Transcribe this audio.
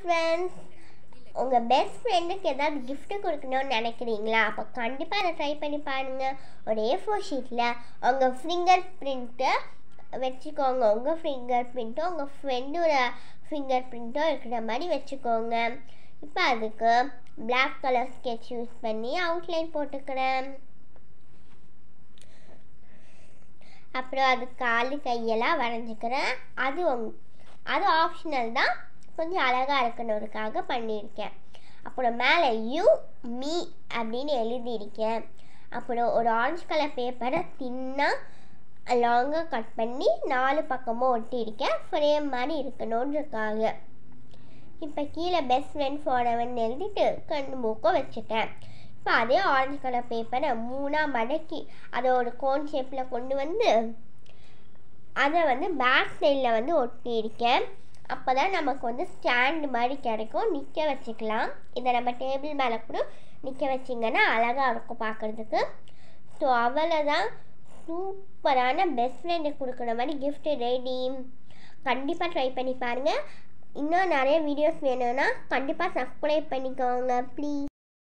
Friends, உங்கள் best ஃப்ரெண்டுக்கு ஏதாவது கிஃப்ட்டு கொடுக்கணும்னு நினைக்கிறீங்களா? அப்போ கண்டிப்பாக அதை ட்ரை பண்ணி பாருங்கள். ஒரு A4 ஷீட்டில் உங்கள் ஃபிங்கர் பிரிண்ட்டை வச்சுக்கோங்க. உங்கள் ஃபிங்கர் பிரிண்ட்டும் உங்கள் ஃப்ரெண்டோட ஃபிங்கர் பிரிண்ட்டும் இருக்கிற மாதிரி வச்சுக்கோங்க. இப்போ அதுக்கு பிளாக் கலர் ஸ்கெட்ச் யூஸ் பண்ணி அவுட்லைன் போட்டுக்கிறேன். அப்புறம் அது காலு கையெல்லாம் வரைஞ்சிக்கிறேன். அது ஆப்ஷனல் தான், கொஞ்சம் அழகாக இருக்கணுக்காக பண்ணியிருக்கேன். அப்புறம் மேலே யூ மீ அப்படின்னு எழுதியிருக்கேன். அப்புறம் ஒரு ஆரஞ்சு கலர் பேப்பரை தின்னாக லாங்காக கட் பண்ணி 4 பக்கமும் ஒட்டியிருக்கேன், ஃப்ரேம் மாதிரி இருக்கணுன்றக்காக. இப்போ கீழே பெஸ்ட் ஃப்ரெண்ட் ஃபாரவர்னு எழுதிட்டு கண்ணு மூக்கம் வச்சுட்டேன். இப்போ அதே ஆரஞ்சு கலர் பேப்பரை 3ஆக மடக்கி அதை ஒரு கோன் ஷேப்பில் கொண்டு வந்து அதை பேக் சைடில் ஒட்டியிருக்கேன். அப்போ தான் நமக்கு ஸ்டாண்டு மாதிரி கிடைக்கும், நிற்க வச்சுக்கலாம். இதை நம்ம டேபிள் மேலே கூட நிற்க வச்சிங்கன்னா அழகாக இருக்கும் பார்க்குறதுக்கு. ஸோ அவ்வளோதான், சூப்பரான பெஸ்ட் ஃப்ரெண்டுக்கு கொடுக்குற மாதிரி கிஃப்ட் ரெடி. கண்டிப்பாக ட்ரை பண்ணி பாருங்கள். இன்னும் நிறைய வீடியோஸ் வேணும்னா கண்டிப்பாக சப்ஸ்கிரைப் பண்ணிக்கோங்க ப்ளீஸ்.